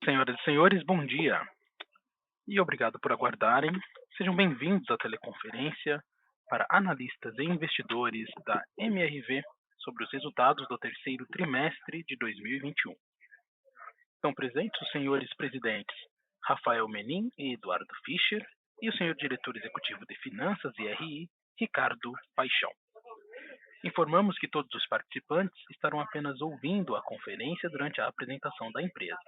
Senhoras e senhores, bom dia e obrigado por aguardarem. Sejam bem-vindos à teleconferência para analistas e investidores da MRV sobre os resultados do terceiro trimestre de 2021. Estão presentes os senhores presidentes Rafael Menin e Eduardo Fischer e o senhor diretor executivo de Finanças e RI, Ricardo Paixão. Informamos que todos os participantes estarão apenas ouvindo a conferência durante a apresentação da empresa.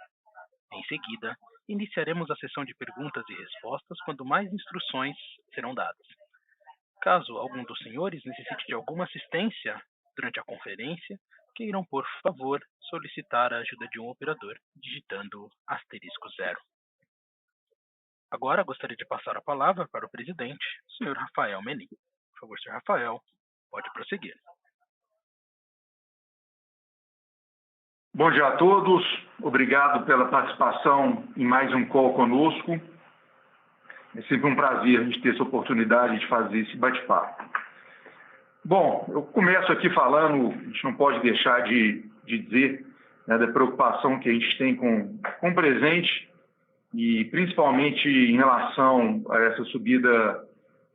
Em seguida, iniciaremos a sessão de perguntas e respostas quando mais instruções serão dadas. Caso algum dos senhores necessite de alguma assistência durante a conferência, queiram, por favor, solicitar a ajuda de um operador digitando *0. Agora gostaria de passar a palavra para o presidente, o senhor Rafael Menin. Por favor, senhor Rafael, pode prosseguir. Bom dia a todos, obrigado pela participação em mais um call conosco. É sempre um prazer a gente ter essa oportunidade de fazer esse bate-papo. Bom, eu começo aqui falando, a gente não pode deixar de dizer, né, da preocupação que a gente tem com o presente e principalmente em relação a essa subida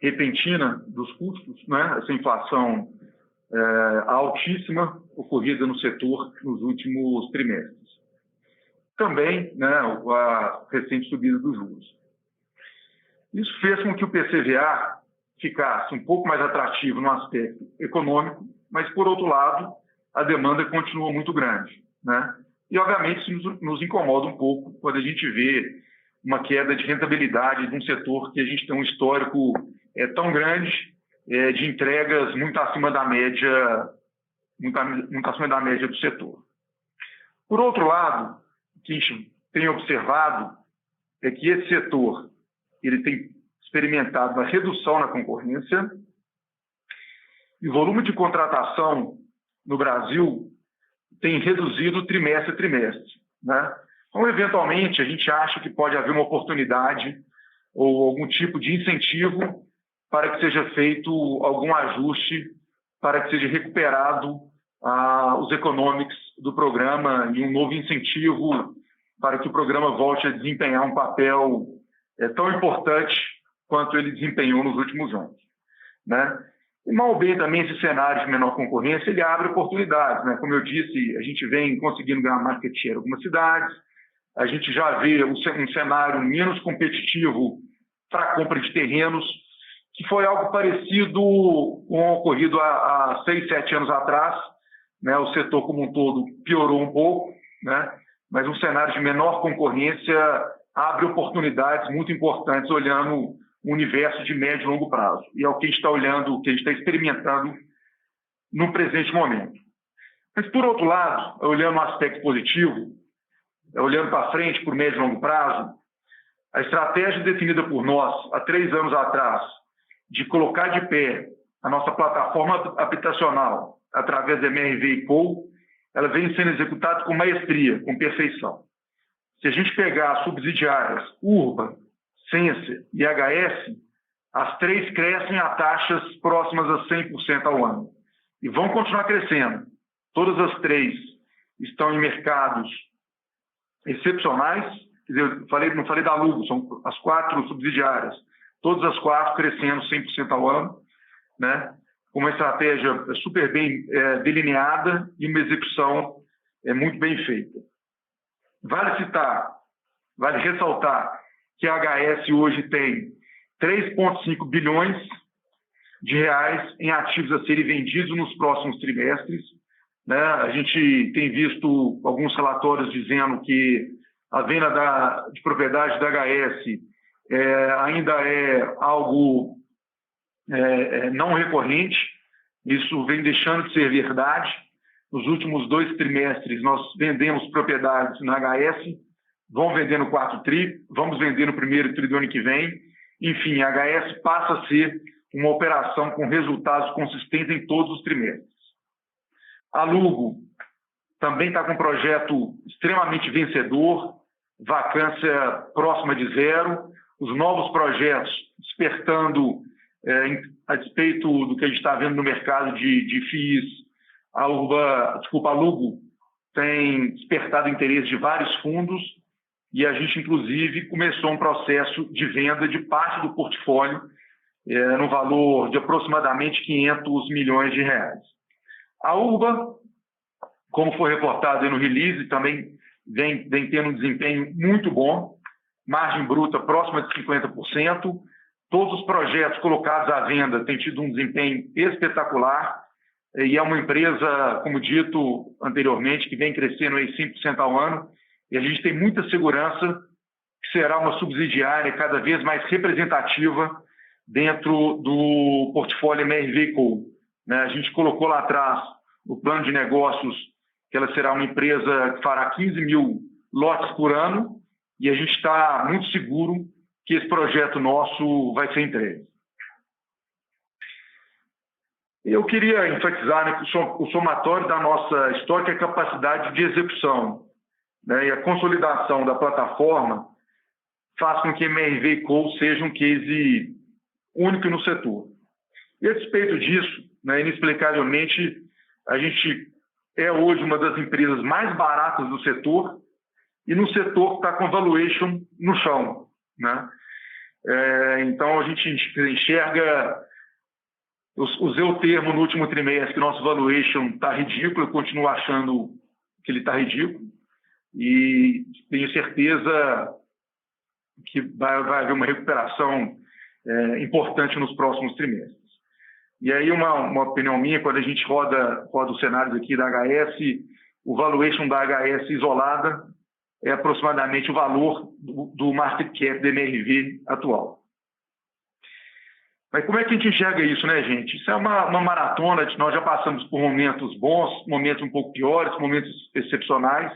repentina dos custos, né, essa inflação altíssima ocorrida no setor nos últimos trimestres. Também, né, a recente subida dos juros. Isso fez com que o PCVA ficasse um pouco mais atrativo no aspecto econômico, mas, por outro lado, a demanda continua muito grande, né? E, obviamente, isso nos incomoda um pouco quando a gente vê uma queda de rentabilidade de um setor que a gente tem um histórico tão grande, de entregas muito acima da média, muito acima da média do setor. Por outro lado, o que a gente tem observado é que esse setor ele tem experimentado uma redução na concorrência e o volume de contratação no Brasil tem reduzido trimestre a trimestre, né? Então, eventualmente, a gente acha que pode haver uma oportunidade ou algum tipo de incentivo para que seja feito algum ajuste, para que seja recuperado os economics do programa e um novo incentivo para que o programa volte a desempenhar um papel tão importante quanto ele desempenhou nos últimos anos, né? E mal bem também esse cenário de menor concorrência, ele abre oportunidades, né? Como eu disse, a gente vem conseguindo ganhar market share em algumas cidades, a gente já vê um cenário menos competitivo para a compra de terrenos, que foi algo parecido com o ocorrido há 6, 7 anos atrás, né? O setor como um todo piorou um pouco, né? Mas um cenário de menor concorrência abre oportunidades muito importantes olhando o universo de médio e longo prazo. E é o que a gente está olhando, o que a gente está experimentando no presente momento. Mas, por outro lado, olhando o aspecto positivo, olhando para frente, por médio e longo prazo, a estratégia definida por nós há 3 anos atrás, de colocar de pé a nossa plataforma habitacional através da MRV e Co, ela vem sendo executada com maestria, com perfeição. Se a gente pegar as subsidiárias Urba, Sensia e HS, as 3 crescem a taxas próximas a 100% ao ano. E vão continuar crescendo. Todas as 3 estão em mercados excepcionais. Quer dizer, não falei da Lugo, são as 4 subsidiárias. Todas as 4 crescendo 100% ao ano, né? Com uma estratégia super bem delineada e uma execução muito bem feita. Vale ressaltar que a HS hoje tem 3,5 bilhões de reais em ativos a serem vendidos nos próximos trimestres, né? A gente tem visto alguns relatórios dizendo que a venda de propriedade da HS ainda é algo não recorrente. Isso vem deixando de ser verdade. Nos últimos 2 trimestres, nós vendemos propriedades na HS, vamos vender no 4º tri, vamos vender no 1º tri do ano que vem. Enfim, a HS passa a ser uma operação com resultados consistentes em todos os trimestres. A Lugo também está com um projeto extremamente vencedor, vacância próxima de 0, os novos projetos despertando, a despeito do que a gente está vendo no mercado de FIIs, a Lugo tem despertado interesse de vários fundos e a gente, inclusive, começou um processo de venda de parte do portfólio no valor de aproximadamente R$ 500 milhões. A Urba, como foi reportado aí no release, também vem tendo um desempenho muito bom, margem bruta próxima de 50%. Todos os projetos colocados à venda têm tido um desempenho espetacular e é uma empresa, como dito anteriormente, que vem crescendo aí 5% ao ano, e a gente tem muita segurança que será uma subsidiária cada vez mais representativa dentro do portfólio MRV&Co. A gente colocou lá atrás no plano de negócios que ela será uma empresa que fará 15 mil lotes por ano, e a gente está muito seguro que esse projeto nosso vai ser entregue. Eu queria enfatizar que o somatório da nossa histórica é a capacidade de execução, e a consolidação da plataforma faz com que a MRV&Co seja um case único no setor. E a despeito disso, inexplicavelmente, a gente é hoje uma das empresas mais baratas do setor e no setor que está com valuation no chão. Então, a gente enxerga, usei o termo no último trimestre, que nosso valuation está ridículo, eu continuo achando que ele está ridículo e tenho certeza que vai haver uma recuperação importante nos próximos trimestres. E aí uma opinião minha, quando a gente roda os cenários aqui da HS, o valuation da HS isolada é aproximadamente o valor do market cap da MRV atual. Mas como é que a gente enxerga isso, gente? Isso é uma maratona, nós já passamos por momentos bons, momentos um pouco piores, momentos excepcionais.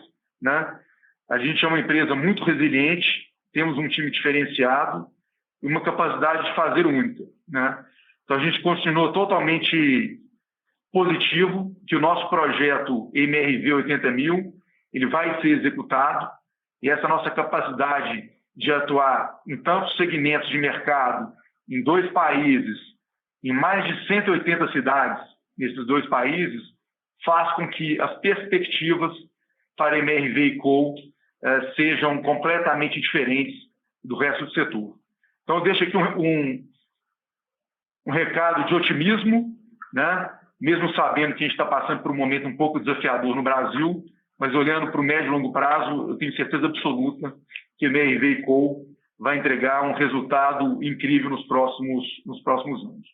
A gente é uma empresa muito resiliente, temos um time diferenciado e uma capacidade de fazer única. Então, a gente continua totalmente positivo que o nosso projeto MRV 80.000 ele vai ser executado e essa nossa capacidade de atuar em tantos segmentos de mercado, em 2 países, em mais de 180 cidades nesses 2 países, faz com que as perspectivas para a MRV&Co sejam completamente diferentes do resto do setor. Então, eu deixo aqui um recado de otimismo, mesmo sabendo que a gente está passando por um momento um pouco desafiador no Brasil, mas olhando para o médio e longo prazo, eu tenho certeza absoluta que a MRV&Co vai entregar um resultado incrível nos próximos anos.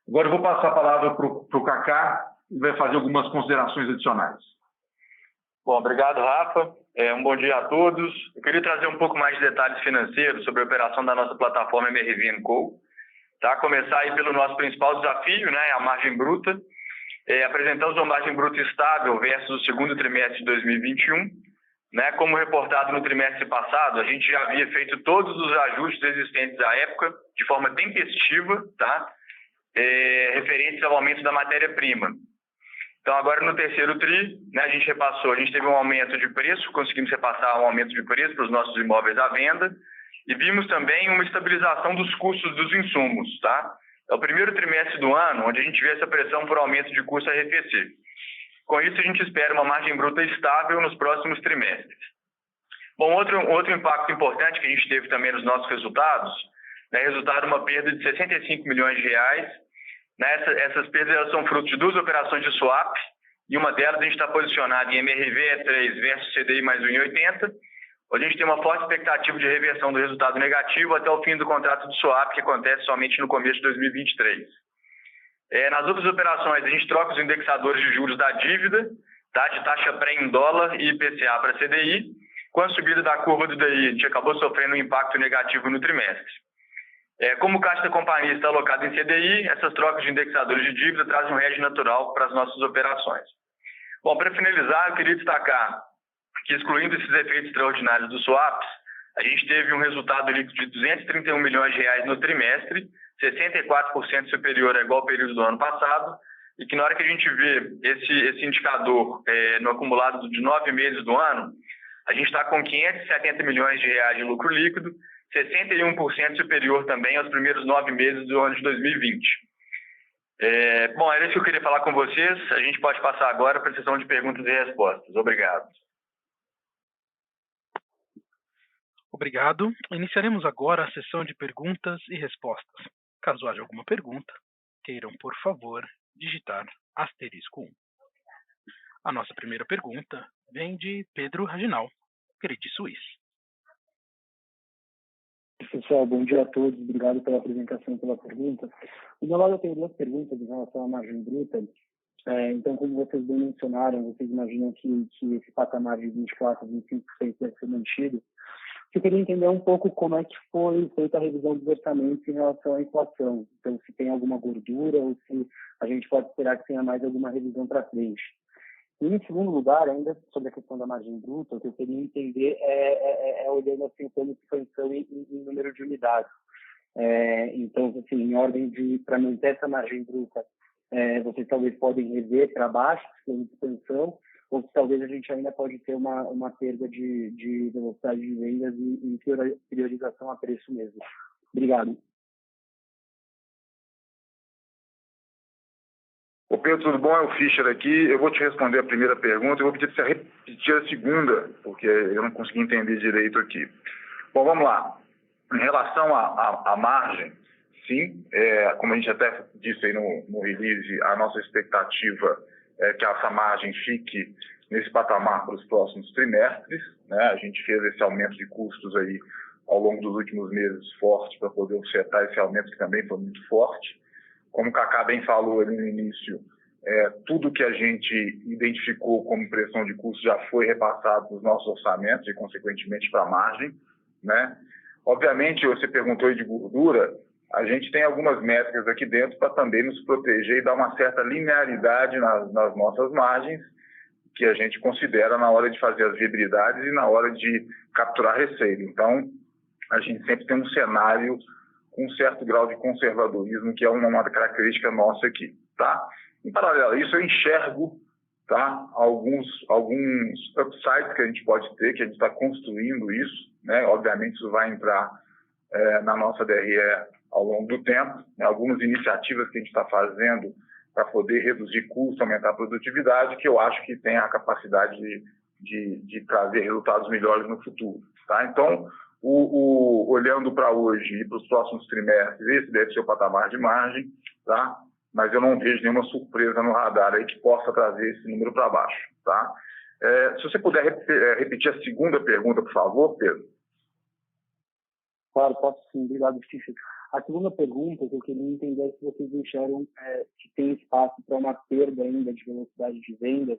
Agora eu vou passar a palavra para o Kaká, que vai fazer algumas considerações adicionais. Bom, obrigado, Rafa. Um bom dia a todos. Eu queria trazer um pouco mais de detalhes financeiros sobre a operação da nossa plataforma MRV&Co. Começar aí pelo nosso principal desafio, a margem bruta. Apresentamos uma margem bruta estável versus o segundo trimestre de 2021. Como reportado no trimestre passado, a gente já havia feito todos os ajustes existentes à época de forma tempestiva, referentes ao aumento da matéria-prima. Então, agora no terceiro TRI, a gente repassou, a gente teve um aumento de preço, conseguimos repassar um aumento de preço para os nossos imóveis à venda e vimos também uma estabilização dos custos dos insumos. É o primeiro trimestre do ano onde a gente vê essa pressão por aumento de custo arrefecer. Com isso, a gente espera uma margem bruta estável nos próximos trimestres. Bom, outro impacto importante que a gente teve também nos nossos resultados, resultado de uma perda de R$ 65 milhões. Essas perdas são fruto de 2 operações de swap, e uma delas a gente está posicionado em MRV3 versus CDI mais 1,80, onde a gente tem uma forte expectativa de reversão do resultado negativo até o fim do contrato de swap, que acontece somente no começo de 2023. Nas outras operações, a gente troca os indexadores de juros da dívida, de taxa pré em dólar e IPCA para CDI. Com a subida da curva do DI, a gente acabou sofrendo um impacto negativo no trimestre. Como o caixa da companhia está alocado em CDI, essas trocas de indexadores de dívida trazem um hedge natural para as nossas operações. Bom, para finalizar, eu queria destacar que, excluindo esses efeitos extraordinários dos swaps, a gente teve um resultado líquido de R$ 231 milhões no trimestre, 64% superior ao igual período do ano passado, e que na hora que a gente vê esse indicador no acumulado de 9 meses do ano, a gente está com R$ 570 milhões de lucro líquido, 61% superior também aos primeiros 9 meses do ano de 2020. Bom, era isso que eu queria falar com vocês. A gente pode passar agora para a sessão de perguntas e respostas. Obrigado. Obrigado. Iniciaremos agora a sessão de perguntas e respostas. Caso haja alguma pergunta, queiram, por favor, digitar *1. A nossa primeira pergunta vem de Pedro Raginal, Credit Suisse. Pessoal, bom dia a todos. Obrigado pela apresentação e pela pergunta. Do meu lado, eu tenho duas perguntas em relação à margem bruta. Então, como vocês bem mencionaram, vocês imaginam que esse patamar de 24% a 25% deve ser mantido. Eu queria entender um pouco como é que foi feita a revisão dos orçamentos em relação à inflação. Então, se tem alguma gordura ou se a gente pode esperar que tenha mais alguma revisão para frente. E, em segundo lugar, ainda sobre a questão da margem bruta, o que eu queria entender é olhando assim, o plano de expansão em número de unidades. Então, assim, em ordem de, para manter essa margem bruta, vocês talvez podem rever para baixo esse plano de expansão, ou se talvez a gente ainda pode ter uma perda de velocidade de vendas e priorização a preço mesmo. Obrigado. Ô Pedro, tudo bom? É o Fischer aqui. Eu vou te responder a primeira pergunta. Eu vou pedir para você repetir a segunda, porque eu não consegui entender direito aqui. Bom, vamos lá. Em relação à margem, sim, como a gente até disse aí no release, a nossa expectativa é que essa margem fique nesse patamar para os próximos trimestres, né? A gente fez esse aumento de custos aí ao longo dos últimos meses forte para poder ofertar esse aumento que também foi muito forte. Como o Kaká bem falou ali no início, tudo que a gente identificou como pressão de custo já foi repassado para os nossos orçamentos e, consequentemente, para a margem, né? Obviamente, você perguntou aí de gordura, a gente tem algumas métricas aqui dentro para também nos proteger e dar uma certa linearidade nas nossas margens, que a gente considera na hora de fazer as viabilidades e na hora de capturar receita. Então, a gente sempre tem um cenário com um certo grau de conservadorismo, que é uma característica nossa aqui, tá? Em paralelo a isso, eu enxergo, tá, alguns upsides que a gente pode ter, que a gente está construindo isso, né? Obviamente, isso vai entrar na nossa DRE ao longo do tempo, né? Algumas iniciativas que a gente está fazendo para poder reduzir custo, aumentar a produtividade, que eu acho que tem a capacidade de trazer resultados melhores no futuro, tá? Então, olhando para hoje e para os próximos trimestres, esse deve ser o patamar de margem, tá? Mas eu não vejo nenhuma surpresa no radar aí que possa trazer esse número para baixo, tá? Se você puder repetir a segunda pergunta, por favor, Pedro. Claro, posso sim. Obrigado, Fischer. A segunda pergunta que eu queria entender é se vocês enxergam que tem espaço para uma perda ainda de velocidade de vendas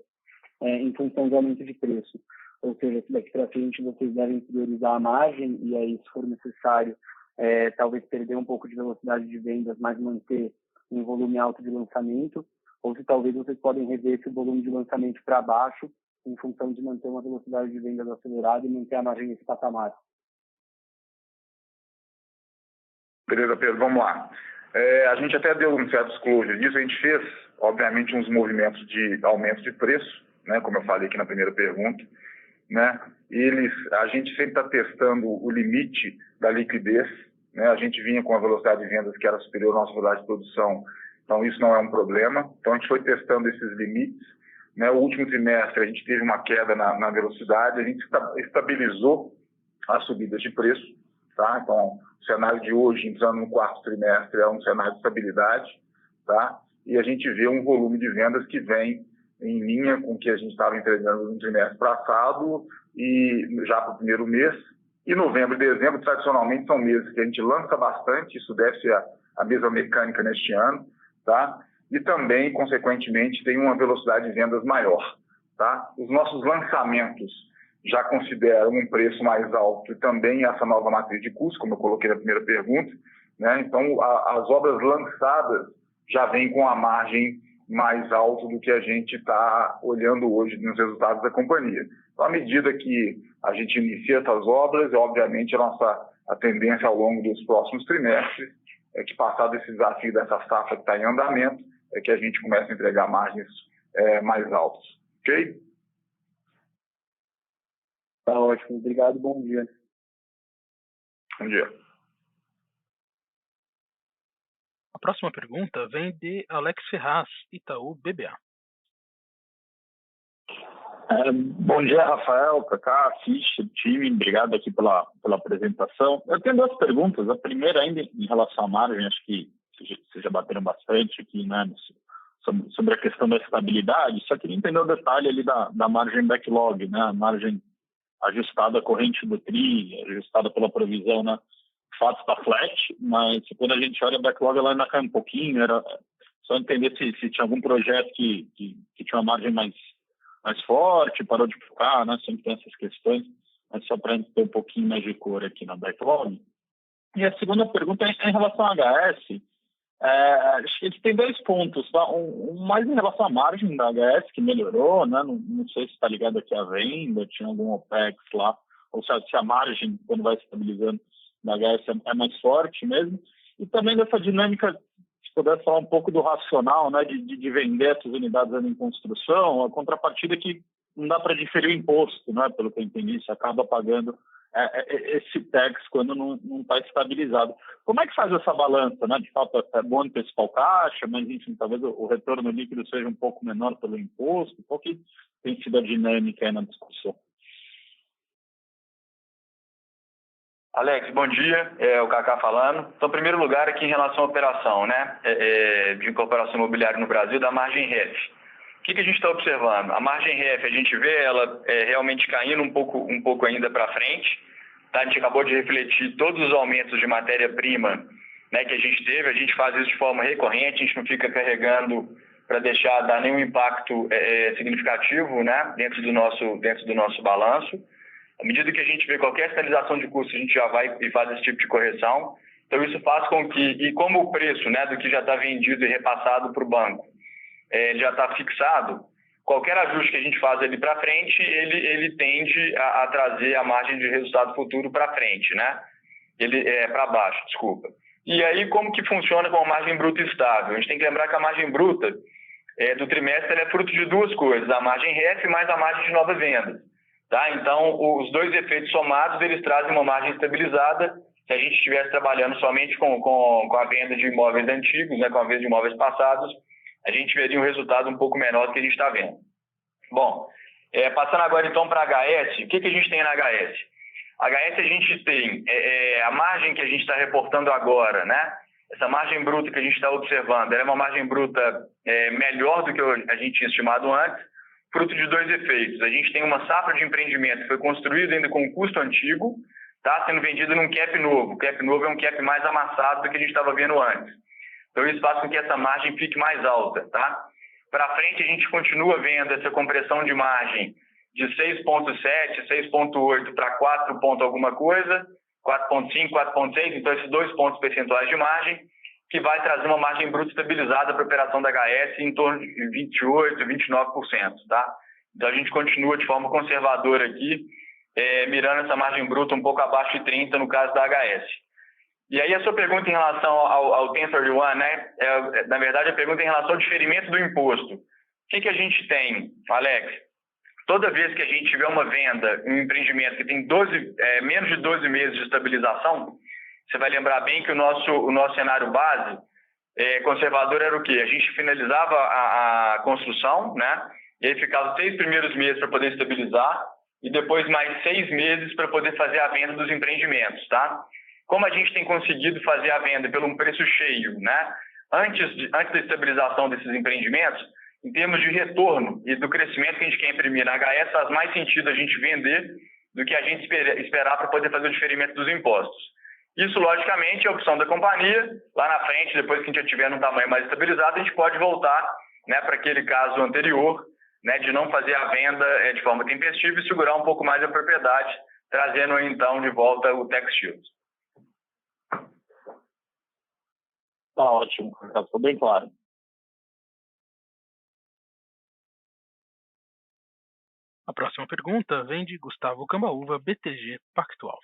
em função do aumento de preço. Ou seja, se daqui para frente vocês devem priorizar a margem e aí, se for necessário, talvez perder um pouco de velocidade de vendas, mas manter um volume alto de lançamento, ou se talvez vocês podem rever esse volume de lançamento para baixo em função de manter uma velocidade de vendas acelerada e manter a margem nesse patamar. Beleza, Pedro, vamos lá. A gente até deu um certo disclosure disso, a gente fez, obviamente, uns movimentos de aumento de preço, né, como eu falei aqui na primeira pergunta, né? A gente sempre está testando o limite da liquidez, né? A gente vinha com a velocidade de vendas que era superior à nossa velocidade de produção, então isso não é um problema. Então a gente foi testando esses limites, né? O último trimestre a gente teve uma queda na velocidade, a gente estabilizou as subidas de preço, tá? Então o cenário de hoje, entrando no quarto trimestre, é um cenário de estabilidade, tá? E a gente vê um volume de vendas que vem em linha com o que a gente estava entregando no trimestre passado e já para o primeiro mês. E novembro e dezembro, tradicionalmente, são meses que a gente lança bastante, isso deve ser a mesma mecânica neste ano, tá? E também, consequentemente, tem uma velocidade de vendas maior, tá? Os nossos lançamentos já consideram um preço mais alto e também essa nova matriz de custo, como eu coloquei na primeira pergunta, né? Então, as obras lançadas já vêm com a margem mais alto do que a gente está olhando hoje nos resultados da companhia. Então, à medida que a gente inicia essas obras, obviamente a tendência ao longo dos próximos trimestres é que, passado esse desafio dessa safra que está em andamento, é que a gente comece a entregar margens mais altas. Ok? Tá ótimo. Obrigado. Bom dia. Bom dia. A próxima pergunta vem de Alex Ferraz, Itaú BBA. Bom dia, Rafael, Kaká, Fischer, time, obrigado aqui pela apresentação. Eu tenho duas perguntas. A primeira, ainda em relação à margem, acho que vocês já bateram bastante aqui, né, sobre a questão da estabilidade. Só queria entender o detalhe ali da margem backlog, né, a margem ajustada corrente do TRI, ajustada pela provisão, né, de fato está flat, mas quando a gente olha a backlog, ela ainda cai um pouquinho. Era só entender se tinha algum projeto que tinha uma margem mais forte, parou de focar, né? Sempre tem essas questões, mas só para ter um pouquinho mais de cor aqui na backlog. E a segunda pergunta é em relação ao HS. Acho que tem 2 pontos, tá? Mais em relação à margem da HS, que melhorou, né? Não sei se está ligado aqui à venda, tinha algum OPEX lá, ou se a margem, quando vai estabilizando da HS, é mais forte mesmo. E também dessa dinâmica, se puder falar um pouco do racional, né, de vender essas unidades em construção, a contrapartida que não dá para diferir o imposto, né, pelo que eu entendi, você acaba pagando esse tax quando não está estabilizado. Como é que faz essa balança, né? De fato, é bom antecipar o caixa, mas, enfim, talvez o retorno líquido seja um pouco menor pelo imposto. Qual que tem sido a dinâmica aí na discussão? Alex, bom dia. É o Kaká falando. Então, em primeiro lugar, aqui em relação à operação, né, de incorporação imobiliária no Brasil, da margem REF. O que a gente está observando? A margem REF, a gente vê ela realmente caindo um pouco ainda para frente. Tá? A gente acabou de refletir todos os aumentos de matéria-prima, né, que a gente teve. A gente faz isso de forma recorrente, a gente não fica carregando para dar nenhum impacto significativo, né, dentro do nosso balanço. À medida que a gente vê qualquer sinalização de custo, a gente já vai e faz esse tipo de correção. Então, isso faz com que, e como o preço, né, do que já está vendido e repassado para o banco já está fixado, qualquer ajuste que a gente faz ali para frente, ele tende a trazer a margem de resultado futuro para frente, né? Para baixo, desculpa. E aí, como que funciona com a margem bruta estável? A gente tem que lembrar que a margem bruta do trimestre é fruto de 2 coisas, a margem REF mais a margem de novas vendas. Tá? Então, os 2 efeitos somados, eles trazem uma margem estabilizada. Se a gente estivesse trabalhando somente com a venda de imóveis antigos, né, com a venda de imóveis passados, a gente veria um resultado um pouco menor do que a gente está vendo. Bom, passando agora então para a HS, o que a gente tem na HS? A HS a gente tem a margem que a gente está reportando agora, né? Essa margem bruta que a gente está observando, ela é uma margem bruta melhor do que a gente tinha estimado antes, fruto de 2 efeitos. A gente tem uma safra de empreendimento que foi construída ainda com um custo antigo, tá sendo vendido num cap novo. O cap novo é um cap mais amassado do que a gente estava vendo antes. Então, isso faz com que essa margem fique mais alta, tá? Para frente, a gente continua vendo essa compressão de margem de 6,7, 6,8 para 4 ponto alguma coisa, 4,5, 4,6, então esses 2 pontos percentuais de margem, que vai trazer uma margem bruta estabilizada para a operação da HS em torno de 28%, 29%, tá? Então, a gente continua de forma conservadora aqui, mirando essa margem bruta um pouco abaixo de 30% no caso da HS. E aí a sua pergunta em relação ao 1031, né? Na verdade, a pergunta em relação ao diferimento do imposto. O que a gente tem, Alex? Toda vez que a gente tiver uma venda, um empreendimento que tem menos de 12 meses de estabilização, você vai lembrar bem que o nosso cenário base conservador era o quê? A gente finalizava a construção, né? E aí ficava os 6 primeiros meses para poder estabilizar e depois mais 6 meses para poder fazer a venda dos empreendimentos, tá? Como a gente tem conseguido fazer a venda pelo um preço cheio, né? Antes da estabilização desses empreendimentos, em termos de retorno e do crescimento que a gente quer imprimir na HS, faz mais sentido a gente vender do que a gente esperar para poder fazer o diferimento dos impostos. Isso, logicamente, é a opção da companhia. Lá na frente, depois que a gente já tiver num tamanho mais estabilizado, a gente pode voltar, né, para aquele caso anterior, né, de não fazer a venda de forma tempestiva e segurar um pouco mais a propriedade, trazendo, então, de volta o tax shield. Tá ótimo, ficou bem claro. A próxima pergunta vem de Gustavo Cambaúva, BTG Pactual.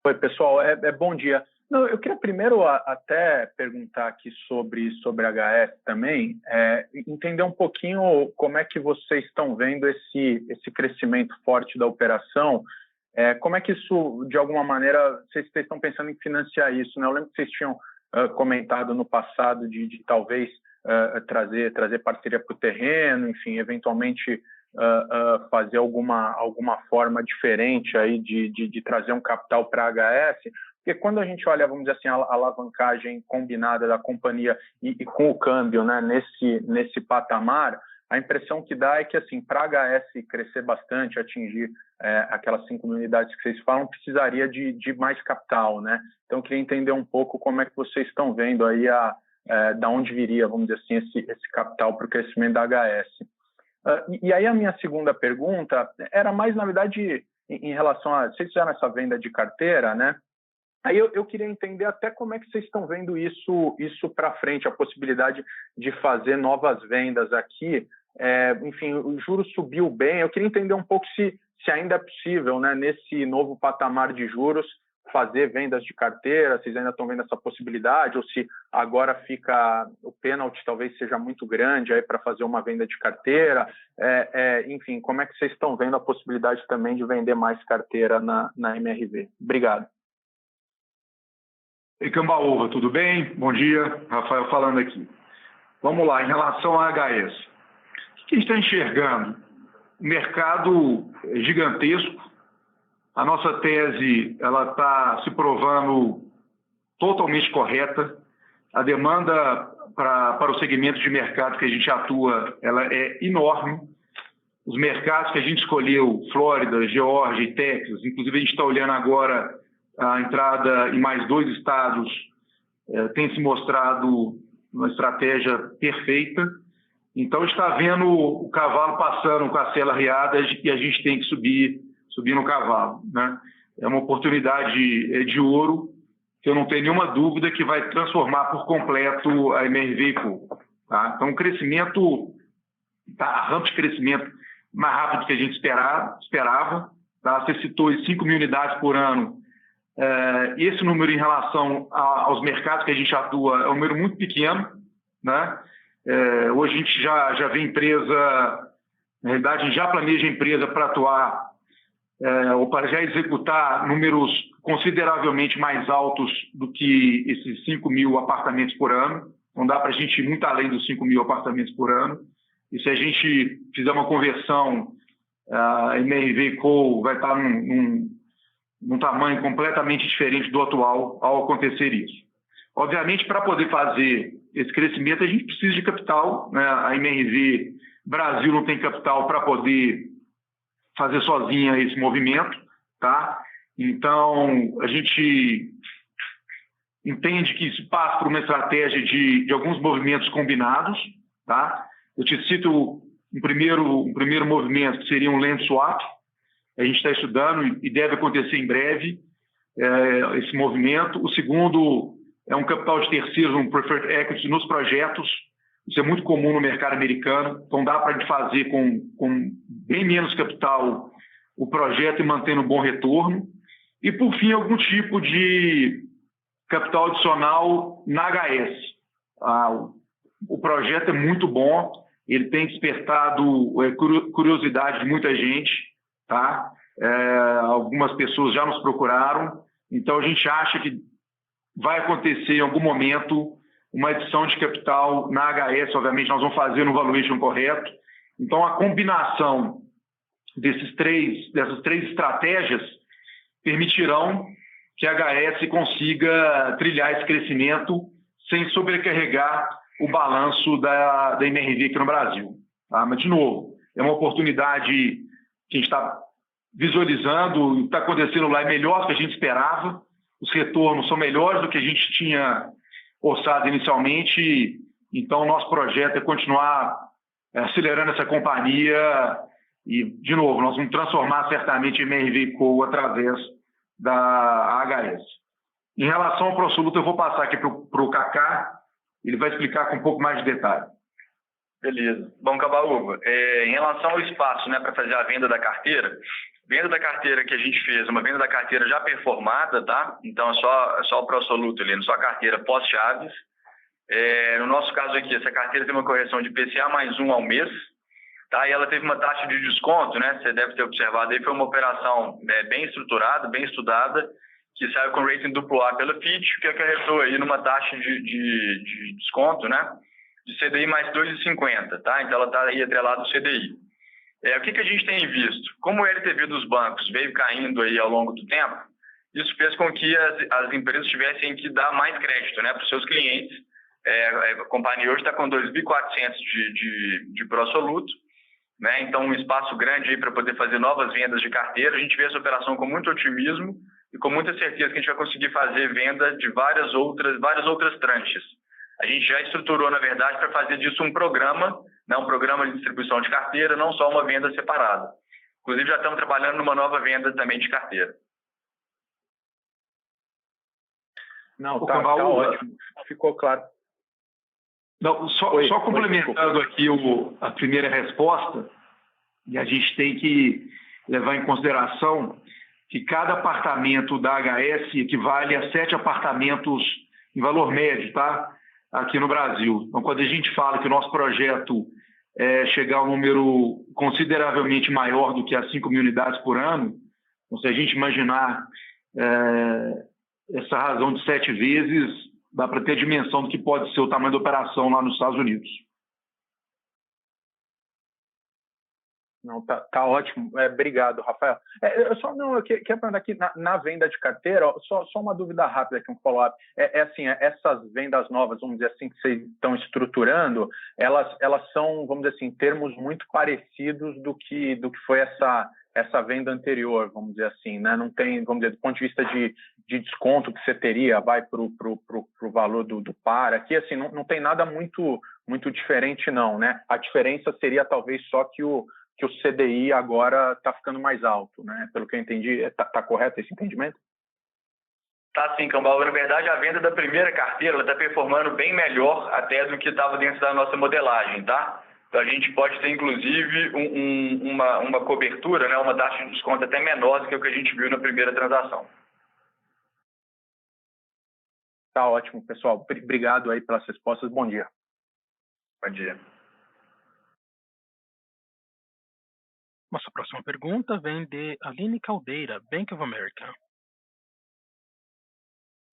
Oi, pessoal, bom dia. Não, eu queria primeiro até perguntar aqui sobre a HS também, entender um pouquinho como é que vocês estão vendo esse crescimento forte da operação. Como é que isso, de alguma maneira, vocês estão pensando em financiar isso, né? Eu lembro que vocês tinham comentado no passado de talvez trazer parceria para o terreno, enfim, eventualmente fazer alguma forma diferente aí de trazer um capital para a HS, porque quando a gente olha, vamos dizer assim, a alavancagem combinada da companhia e com o câmbio, né, nesse patamar, a impressão que dá é que, assim, para a HS crescer bastante, atingir aquelas 5 mil unidades que vocês falam, precisaria de mais capital, né? Então, eu queria entender um pouco como é que vocês estão vendo aí da onde viria, vamos dizer assim, esse capital para o crescimento da HS. E aí a minha segunda pergunta era mais, na verdade, em relação a... Vocês fizeram essa venda de carteira, né? Aí eu queria entender até como é que vocês estão vendo isso para frente, a possibilidade de fazer novas vendas aqui. Enfim, o juro subiu bem. Eu queria entender um pouco se ainda é possível, né, nesse novo patamar de juros, fazer vendas de carteira, vocês ainda estão vendo essa possibilidade, ou se agora fica o pênalti talvez seja muito grande aí para fazer uma venda de carteira. Enfim, como é que vocês estão vendo a possibilidade também de vender mais carteira na MRV? Obrigado. Ei, Cambaúva, tudo bem? Bom dia, Rafael falando aqui. Vamos lá, em relação à HS. O que a gente está enxergando? O mercado é gigantesco. A nossa tese ela está se provando totalmente correta. A demanda para o segmento de mercado que a gente atua ela é enorme. Os mercados que a gente escolheu, Flórida, Geórgia e Texas, inclusive a gente está olhando agora a entrada em mais 2 estados, tem se mostrado uma estratégia perfeita. Então, está vendo o cavalo passando com a sela arriada e a gente tem que subir no cavalo, né? É uma oportunidade de ouro que eu não tenho nenhuma dúvida que vai transformar por completo a MRV Co. Tá? Então, o crescimento, a rampa de crescimento mais rápido do que a gente esperava. Tá? Você citou 5 mil unidades por ano. Esse número em relação aos mercados que a gente atua é um número muito pequeno, né? Hoje a gente já vê empresa, na realidade a gente já planeja a empresa para atuar ou para já executar números consideravelmente mais altos do que esses 5 mil apartamentos por ano. Não dá para a gente ir muito além dos 5 mil apartamentos por ano. E se a gente fizer uma conversão, a MRV Co vai estar num tamanho completamente diferente do atual ao acontecer isso. Obviamente, para poder fazer esse crescimento, a gente precisa de capital, né? A MRV Brasil não tem capital para poder fazer sozinha esse movimento, tá? Então, a gente entende que isso passa por uma estratégia de alguns movimentos combinados, tá? Eu te cito um primeiro movimento, que seria um land swap. A gente está estudando e deve acontecer em breve esse movimento. O segundo é um capital de terceiros, um preferred equity nos projetos. Isso é muito comum no mercado americano. Então, dá para a gente fazer com bem menos capital o projeto e mantendo um bom retorno. E, por fim, algum tipo de capital adicional na HS. O projeto é muito bom. Ele tem despertado curiosidade de muita gente. Tá? Algumas pessoas já nos procuraram. Então, a gente acha que vai acontecer em algum momento uma adição de capital na HS. Obviamente, nós vamos fazer no valuation correto. Então, a combinação dessas três estratégias permitirão que a HS consiga trilhar esse crescimento sem sobrecarregar o balanço da MRV aqui no Brasil. Tá? Mas, de novo, é uma oportunidade que a gente está visualizando, o que está acontecendo lá é melhor do que a gente esperava, os retornos são melhores do que a gente tinha orçado inicialmente, então o nosso projeto é continuar acelerando essa companhia e, de novo, nós vamos transformar certamente a MRV Co através da HS. Em relação ao ProSoluto, eu vou passar aqui para o Kaká, ele vai explicar com um pouco mais de detalhe. Beleza. Bom, Cambaúva, em relação ao espaço, né, para fazer a venda da carteira que a gente fez, uma venda da carteira já performada, tá? Então é só o ProSoluto ali, só a carteira pós-chaves. No nosso caso aqui, essa carteira tem uma correção de IPCA mais 1 ao mês, tá? E ela teve uma taxa de desconto, né? Você deve ter observado aí, foi uma operação bem estruturada, bem estudada, que saiu com rating AA pela Fitch, que acarretou aí numa taxa de desconto, né? de CDI mais 2,50, tá? Então ela está aí atrelada ao CDI. O que a gente tem visto? Como o LTV dos bancos veio caindo aí ao longo do tempo, isso fez com que as empresas tivessem que dar mais crédito, né, para os seus clientes. A companhia hoje está com 2.400 de pró-soluto, né? Então um espaço grande aí para poder fazer novas vendas de carteira. A gente vê essa operação com muito otimismo e com muita certeza que a gente vai conseguir fazer venda de várias outras tranches. A gente já estruturou, na verdade, para fazer disso um programa, né, um programa de distribuição de carteira, não só uma venda separada. Inclusive, já estamos trabalhando numa nova venda também de carteira. Não, tá ótimo. Ficou claro. Não, só complementando aqui a primeira resposta, e a gente tem que levar em consideração que cada apartamento da HS equivale a 7 apartamentos em valor médio, tá? Aqui no Brasil. Então, quando a gente fala que o nosso projeto é chegar a um número consideravelmente maior do que as 5 mil unidades por ano, então, se a gente imaginar essa razão de 7 vezes, dá para ter dimensão do que pode ser o tamanho da operação lá nos Estados Unidos. Não, tá ótimo. Obrigado, Rafael. Eu queria perguntar aqui, na venda de carteira, só uma dúvida rápida aqui, um follow-up. Assim, essas vendas novas, vamos dizer assim, que vocês estão estruturando, elas são, vamos dizer assim, em termos muito parecidos do que foi essa venda anterior, vamos dizer assim, né? Não tem, vamos dizer, do ponto de vista de desconto que você teria, vai para o valor do par. Aqui, assim, não tem nada muito diferente, não, né? A diferença seria talvez só que o CDI agora está ficando mais alto, né? Pelo que eu entendi, está correto esse entendimento? Tá sim, Cambau. Na verdade, a venda da primeira carteira está performando bem melhor até do que estava dentro da nossa modelagem, tá? Então, a gente pode ter, inclusive, uma cobertura, né? Uma taxa de desconto até menor do que o que a gente viu na primeira transação. Tá ótimo, pessoal. Obrigado aí pelas respostas. Bom dia. Bom dia. Nossa próxima pergunta vem de Aline Caldeira, Bank of America.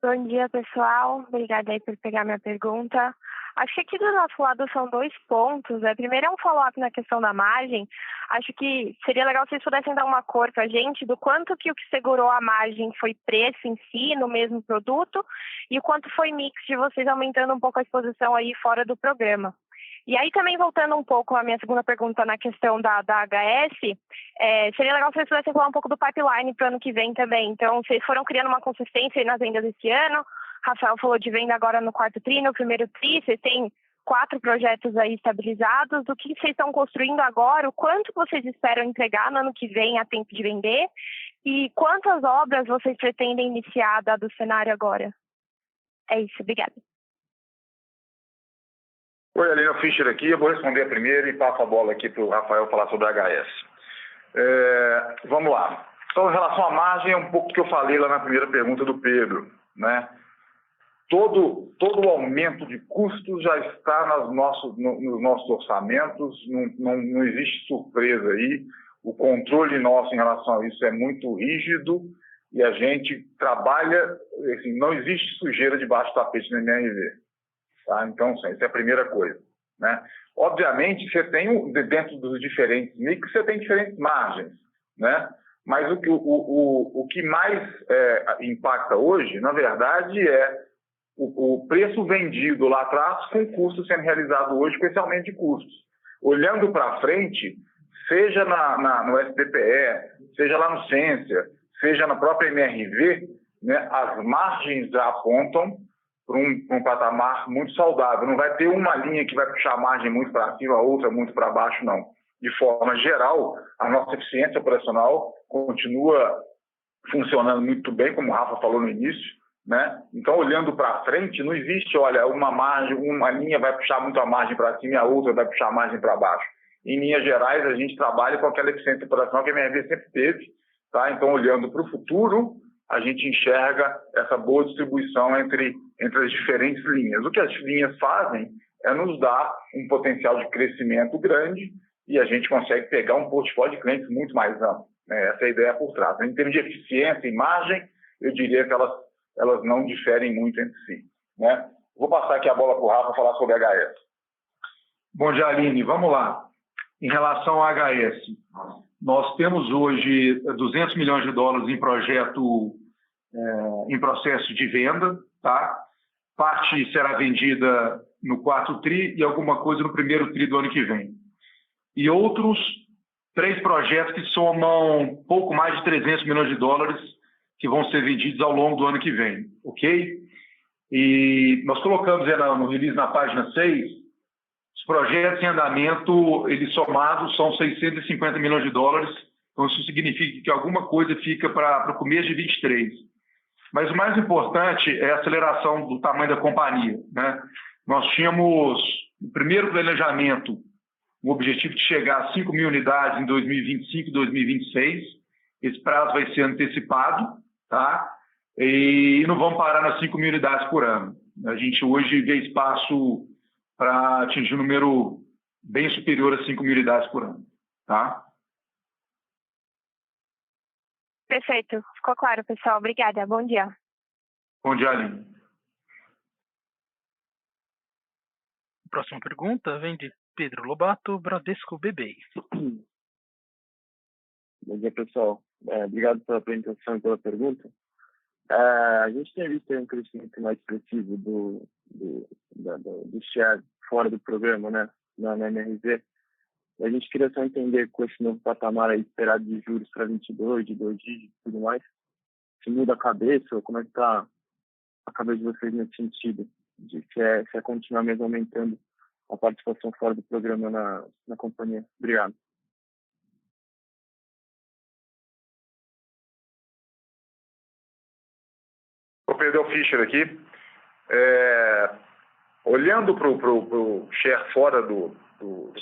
Bom dia, pessoal. Obrigada aí por pegar minha pergunta. Acho que aqui do nosso lado são 2 pontos. Primeiro é um follow-up na questão da margem. Acho que seria legal se vocês pudessem dar uma cor para a gente do quanto que o que segurou a margem foi preço em si, no mesmo produto, e o quanto foi mix de vocês aumentando um pouco a exposição aí fora do programa. E aí também voltando um pouco à minha segunda pergunta na questão da HS, seria legal se vocês pudessem falar um pouco do pipeline para o ano que vem também. Então, vocês foram criando uma consistência aí nas vendas esse ano. Rafael falou de venda agora no 4º tri, no 1º tri. Vocês têm 4 projetos aí estabilizados. Do que vocês estão construindo agora? O quanto vocês esperam entregar no ano que vem a tempo de vender? E quantas obras vocês pretendem iniciar dado o cenário agora? É isso, obrigada. Oi, Alina Fischer aqui. Eu vou responder a primeira e passo a bola aqui para o Rafael falar sobre a HS. Vamos lá. Então, em relação à margem, é um pouco do que eu falei lá na primeira pergunta do Pedro, né? Todo o aumento de custos já está nos nossos orçamentos, não existe surpresa aí. O controle nosso em relação a isso é muito rígido e a gente trabalha, assim, não existe sujeira debaixo do tapete na MRV. Tá? Então, isso é a primeira coisa, né? Obviamente, você tem, dentro dos diferentes mix, você tem diferentes margens, né? Mas o que mais impacta hoje, na verdade, é o preço vendido lá atrás com o custo sendo realizado hoje, especialmente de custos. Olhando para frente, seja no SDPE, seja lá no Ciência, seja na própria MRV, né, as margens já apontam para um patamar muito saudável. Não vai ter uma linha que vai puxar a margem muito para cima, a outra muito para baixo, não. De forma geral, a nossa eficiência operacional continua funcionando muito bem, como o Rafa falou no início, né? Então, olhando para frente, não existe, olha, uma linha vai puxar muito a margem para cima e a outra vai puxar a margem para baixo. Em linhas gerais, a gente trabalha com aquela eficiência operacional que a MRV sempre teve, tá? Então, olhando para o futuro, a gente enxerga essa boa distribuição entre as diferentes linhas. O que as linhas fazem é nos dar um potencial de crescimento grande e a gente consegue pegar um portfólio de clientes muito mais amplo, né? Essa é a ideia por trás. Em termos de eficiência e margem, eu diria que elas não diferem muito entre si, né? Vou passar aqui a bola para o Rafa falar sobre a HS. Bom dia, Aline. Vamos lá. Em relação ao HS, nós temos hoje 200 milhões de dólares em projeto, em processo de venda, tá? Parte será vendida no 4º TRI e alguma coisa no 1º TRI do ano que vem. E outros 3 projetos que somam pouco mais de 300 milhões de dólares que vão ser vendidos ao longo do ano que vem, ok? E nós colocamos no release na página 6, os projetos em andamento, eles somados são 650 milhões de dólares, então isso significa que alguma coisa fica para o começo de 23. Mas o mais importante é a aceleração do tamanho da companhia, né? Nós tínhamos, no primeiro planejamento, o objetivo de chegar a 5 mil unidades em 2025 e 2026. Esse prazo vai ser antecipado, tá? E não vamos parar nas 5 mil unidades por ano. A gente hoje vê espaço para atingir um número bem superior a 5 mil unidades por ano, tá? Perfeito. Ficou claro, pessoal. Obrigada. Bom dia. Bom dia, Aline. Próxima pergunta vem de Pedro Lobato, Bradesco BBI. Bom dia, pessoal. Obrigado pela apresentação e pela pergunta. A gente tem visto um crescimento mais expressivo do share fora do programa, né, na MRV. A gente queria só entender com esse novo patamar aí esperado de juros para 22, de 2 dígitos e tudo mais, se muda a cabeça, ou como é que está a cabeça de vocês nesse sentido, de se é continuar mesmo aumentando a participação fora do programa na companhia. Obrigado. O Pedro Fischer aqui. Olhando para o share fora do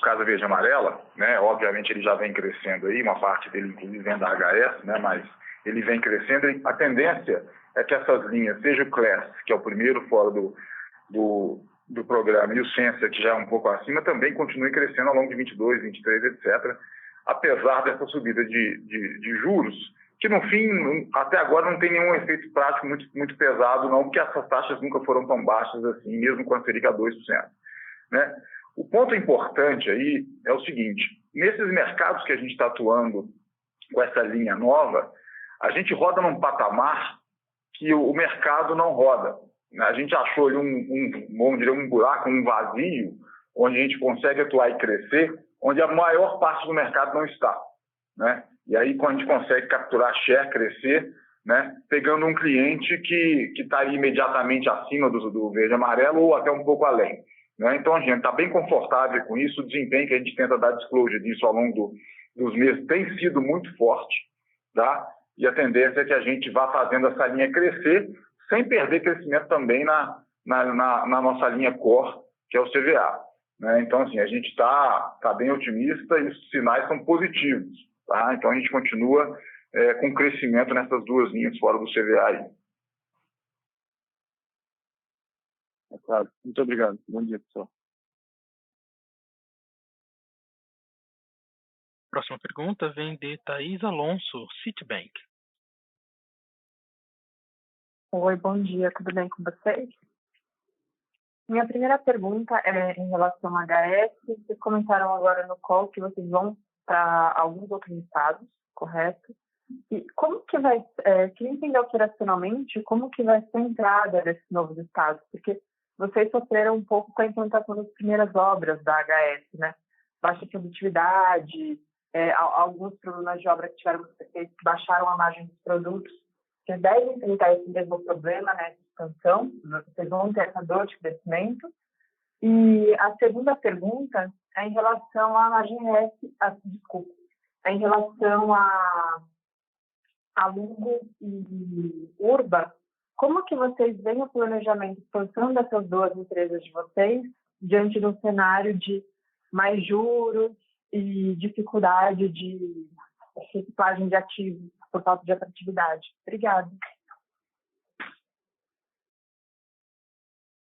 Casa Verde e Amarela, né, obviamente ele já vem crescendo aí, uma parte dele inclusive vem da HS, né, mas ele vem crescendo e a tendência é que essas linhas, seja o Class, que é o primeiro fora do programa, e o Sensa, que já é um pouco acima, também continuem crescendo ao longo de 22, 23, etc., apesar dessa subida de juros, que no fim, até agora, não tem nenhum efeito prático muito pesado, não, porque essas taxas nunca foram tão baixas assim, mesmo com a Selic a 2%. Né? O ponto importante aí é o seguinte: nesses mercados que a gente está atuando com essa linha nova, a gente roda num patamar que o mercado não roda. A gente achou ali um buraco, um vazio, onde a gente consegue atuar e crescer, onde a maior parte do mercado não está. Né? E aí, quando a gente consegue capturar share, crescer, né, pegando um cliente que está imediatamente acima do verde e amarelo ou até um pouco além. Né? Então, a gente está bem confortável com isso. O desempenho que a gente tenta dar disclosure disso ao longo dos meses tem sido muito forte, tá? E a tendência é que a gente vá fazendo essa linha crescer sem perder crescimento também na nossa linha core, que é o CVA. Né? Então, assim, a gente está bem otimista e os sinais são positivos. Tá? Então, a gente continua com crescimento nessas duas linhas fora do CVA aí. É claro. Muito obrigado. Bom dia, pessoal. Próxima pergunta vem de Thaís Alonso, Citibank. Oi, bom dia. Tudo bem com vocês? Minha primeira pergunta é em relação ao HS. Vocês comentaram agora no call que vocês vão para alguns outros estados, correto? E como que vai, queria entender operacionalmente como que vai ser a entrada desses novos estados, porque vocês sofreram um pouco com a implantação das primeiras obras da HS, né? Baixa produtividade, alguns problemas de obra que tiveram que baixaram a margem dos produtos. Vocês devem enfrentar esse mesmo problema nessa expansão, vocês vão ter essa dor de crescimento. E a segunda pergunta é em relação à margem em relação a Lugo e Urba, como que vocês veem o planejamento de expansão dessas duas empresas de vocês diante de um cenário de mais juros e dificuldade de reciclagem de ativos por falta de atratividade? Obrigada.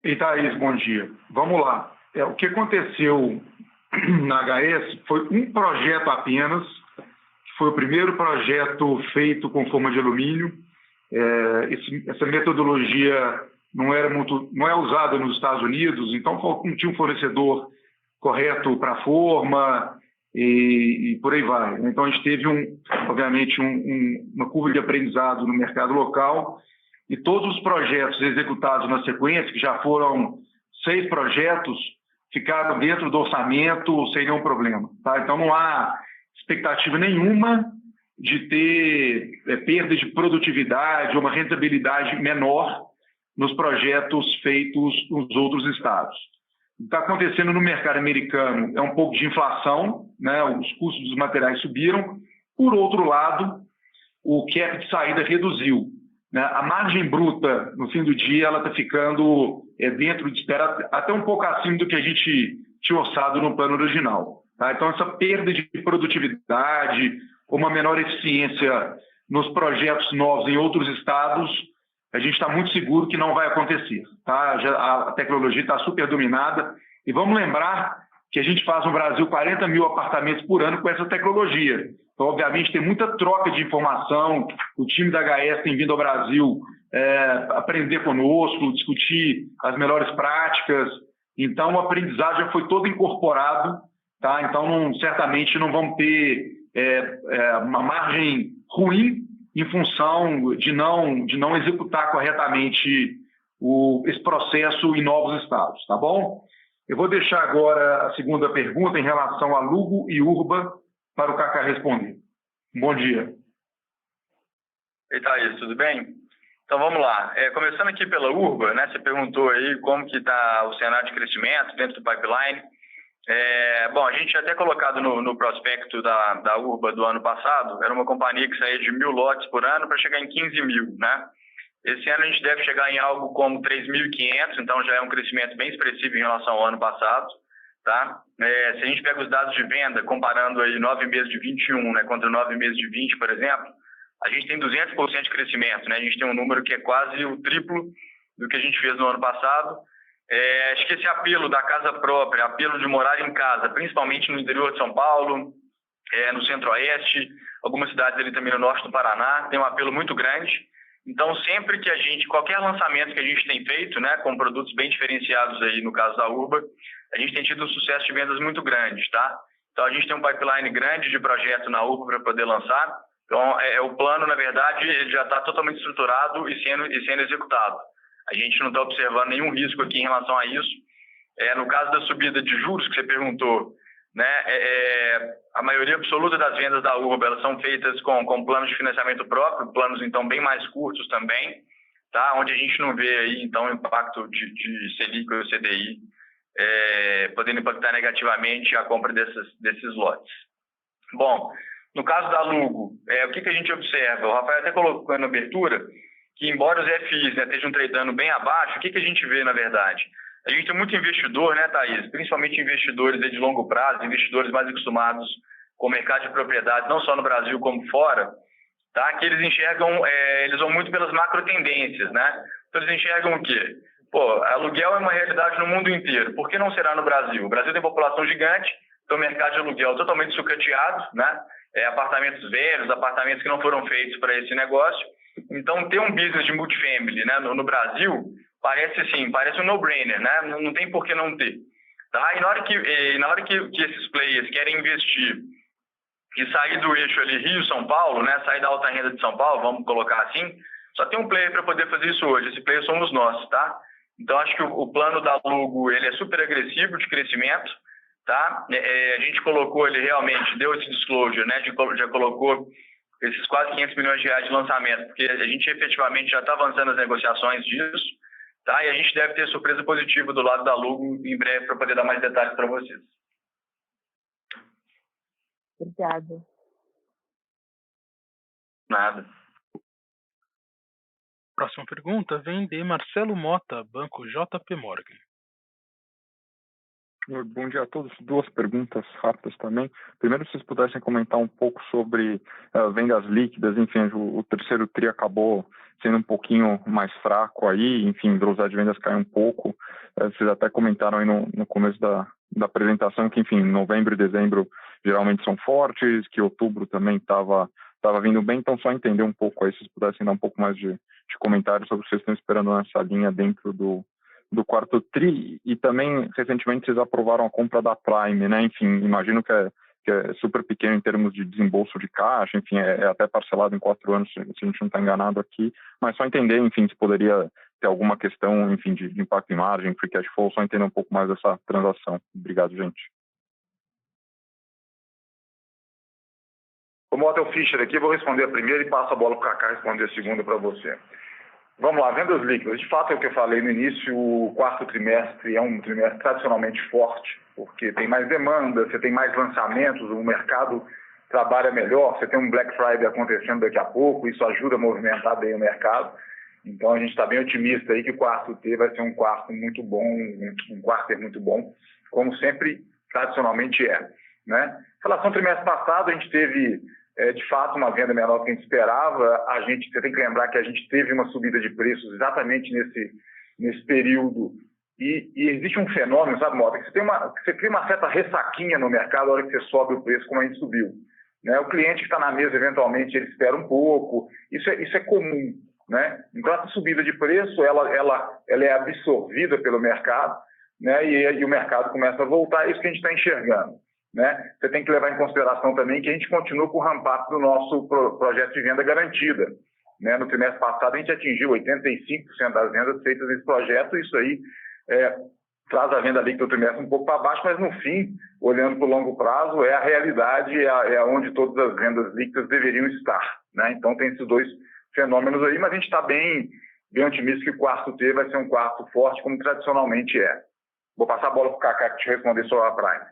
E Thaís, bom dia. Vamos lá. O que aconteceu na HS foi um projeto apenas, que foi o primeiro projeto feito com forma de alumínio. Essa metodologia não é usada nos Estados Unidos, então não tinha um fornecedor correto para a forma e por aí vai. Então, a gente teve, obviamente, uma curva de aprendizado no mercado local e todos os projetos executados na sequência, que já foram 6 projetos, ficaram dentro do orçamento sem nenhum problema. Tá? Então, não há expectativa nenhuma de ter perda de produtividade ou uma rentabilidade menor nos projetos feitos nos outros estados. O que está acontecendo no mercado americano é um pouco de inflação, né? Os custos dos materiais subiram. Por outro lado, o cap de saída reduziu, né? A margem bruta, no fim do dia, ela está ficando dentro de espera, até um pouco acima do que a gente tinha orçado no plano original. Tá? Então, essa perda de produtividade, uma menor eficiência nos projetos novos em outros estados, a gente está muito seguro que não vai acontecer. Tá? A tecnologia está super dominada. E vamos lembrar que a gente faz no Brasil 40 mil apartamentos por ano com essa tecnologia. Então, obviamente, tem muita troca de informação. O time da HS tem vindo ao Brasil aprender conosco, discutir as melhores práticas. Então, o aprendizado já foi todo incorporado. Tá? Então, certamente não vamos ter uma margem ruim em função de não executar corretamente esse processo em novos estados, tá bom? Eu vou deixar agora a segunda pergunta em relação a Lugo e Urba para o Kaká responder. Bom dia. Oi, Thaís, tudo bem? Então, vamos lá. Começando aqui pela Urba, né, você perguntou aí como que está o cenário de crescimento dentro do pipeline. Bom, a gente tinha até colocado no prospecto da Urba do ano passado, era uma companhia que saía de 1.000 lotes por ano para chegar em 15 mil, né? Esse ano a gente deve chegar em algo como 3.500, então já é um crescimento bem expressivo em relação ao ano passado, tá? Se a gente pega os dados de venda, comparando aí 9 meses de 21, né, contra 9 meses de 20, por exemplo, a gente tem 200% de crescimento, né? A gente tem um número que é quase o triplo do que a gente fez no ano passado. Acho que esse apelo da casa própria, apelo de morar em casa, principalmente no interior de São Paulo, no centro-oeste, algumas cidades ali também no norte do Paraná, tem um apelo muito grande. Então, sempre que qualquer lançamento que a gente tem feito, né, com produtos bem diferenciados aí, no caso da Urba, a gente tem tido um sucesso de vendas muito grande, tá? Então, a gente tem um pipeline grande de projeto na Urba para poder lançar. Então, o plano, na verdade, ele já está totalmente estruturado e sendo executado. A gente não está observando nenhum risco aqui em relação a isso. No caso da subida de juros que você perguntou, né, a maioria absoluta das vendas da Urba elas são feitas com planos de financiamento próprio, planos então bem mais curtos também, tá? Onde a gente não vê aí então o impacto de Selic ou CDI podendo impactar negativamente a compra desses lotes. Bom, no caso da Lugo, o que a gente observa? O Rafael até colocou na abertura que, embora os FIs, né, estejam tradando bem abaixo, o que a gente vê, na verdade? A gente tem muito investidor, né, Thaís? Principalmente investidores de longo prazo, investidores mais acostumados com o mercado de propriedade, não só no Brasil como fora, tá? Que eles enxergam, eles vão muito pelas macro tendências, né? Então, eles enxergam o quê? Pô, aluguel é uma realidade no mundo inteiro. Por que não será no Brasil? O Brasil tem população gigante, então o mercado de aluguel totalmente sucateado, né? Apartamentos velhos, apartamentos que não foram feitos para esse negócio. Então, ter um business de multifamily, né, no Brasil parece um no-brainer, né? Não tem por que não ter. Tá? E na hora que esses players querem investir e sair do eixo ali Rio-São Paulo, né, sair da alta renda de São Paulo, vamos colocar assim, só tem um player para poder fazer isso hoje. Esse player somos nós, tá? Então, acho que o plano da Lugo ele é super agressivo de crescimento, tá? A gente colocou, ele realmente deu esse disclosure, né? Já colocou esses quase 500 milhões de reais de lançamento, porque a gente efetivamente já está avançando as negociações disso, tá? E a gente deve ter surpresa positiva do lado da Lugo em breve para poder dar mais detalhes para vocês. Obrigada. Nada. Próxima pergunta vem de Marcelo Mota, Banco JP Morgan. Bom dia a todos. 2 perguntas rápidas também. Primeiro, se vocês pudessem comentar um pouco sobre vendas líquidas. Enfim, o terceiro TRI acabou sendo um pouquinho mais fraco aí. Enfim, a velocidade de vendas caiu um pouco. Vocês até comentaram aí no começo da apresentação que, enfim, novembro e dezembro geralmente são fortes, que outubro também estava vindo bem. Então, só entender um pouco aí, se vocês pudessem dar um pouco mais de comentário sobre o que vocês estão esperando nessa linha dentro do do quarto TRI, e também, recentemente, vocês aprovaram a compra da Prime, né? Enfim, imagino que é super pequeno em termos de desembolso de caixa, enfim, é até parcelado em 4 anos, se a gente não está enganado aqui, mas só entender, enfim, se poderia ter alguma questão, enfim, de impacto em margem, free cash flow, só entender um pouco mais dessa transação. Obrigado, gente. Como o Otto Fischer aqui, eu vou responder a primeira e passo a bola para o Kaká responder a segunda para você. Vamos lá, vendas líquidas. De fato, é o que eu falei no início, o quarto trimestre é um trimestre tradicionalmente forte, porque tem mais demanda, você tem mais lançamentos, o mercado trabalha melhor, você tem um Black Friday acontecendo daqui a pouco, isso ajuda a movimentar bem o mercado. Então, a gente está bem otimista aí que o quarto T vai ser um quarto muito bom, um quarto muito bom, como sempre, tradicionalmente é, né? Em relação ao trimestre passado, a gente teve, de fato, uma venda menor do que a gente esperava. Você tem que lembrar que a gente teve uma subida de preços exatamente nesse período. E existe um fenômeno, sabe, Mota, que você cria uma certa ressaquinha no mercado na hora que você sobe o preço, como a gente subiu, né? O cliente que está na mesa, eventualmente, ele espera um pouco. Isso é comum, né? Então, essa subida de preço, ela é absorvida pelo mercado, né? E o mercado começa a voltar. É isso que a gente está enxergando, né? Você tem que levar em consideração também que a gente continua com o ramp-up do nosso projeto de venda garantida, né? No trimestre passado, a gente atingiu 85% das vendas feitas nesse projeto. Isso aí traz a venda líquida do trimestre um pouco para baixo, mas no fim, olhando para o longo prazo, é a realidade, é onde todas as vendas líquidas deveriam estar, né? Então, tem esses dois fenômenos aí, mas a gente está bem otimista que o quarto T vai ser um quarto forte, como tradicionalmente é. Vou passar a bola para o Kaká te responder sobre a Prime.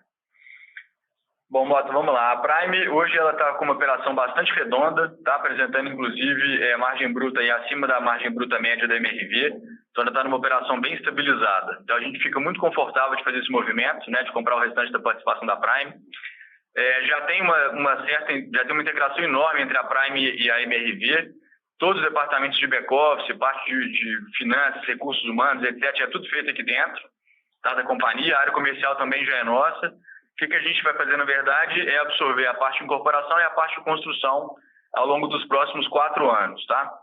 Bom, Mota, vamos lá. A Prime, hoje, ela está com uma operação bastante redonda, está apresentando, inclusive, margem bruta aí acima da margem bruta média da MRV, então ela está numa operação bem estabilizada. Então, a gente fica muito confortável de fazer esse movimento, né, de comprar o restante da participação da Prime. Já tem uma integração enorme entre a Prime e a MRV. Todos os departamentos de back-office, parte de finanças, recursos humanos, etc., é tudo feito aqui dentro, tá, da companhia. A área comercial também já é nossa. O que a gente vai fazer, na verdade, é absorver a parte de incorporação e a parte de construção ao longo dos próximos 4 anos, tá?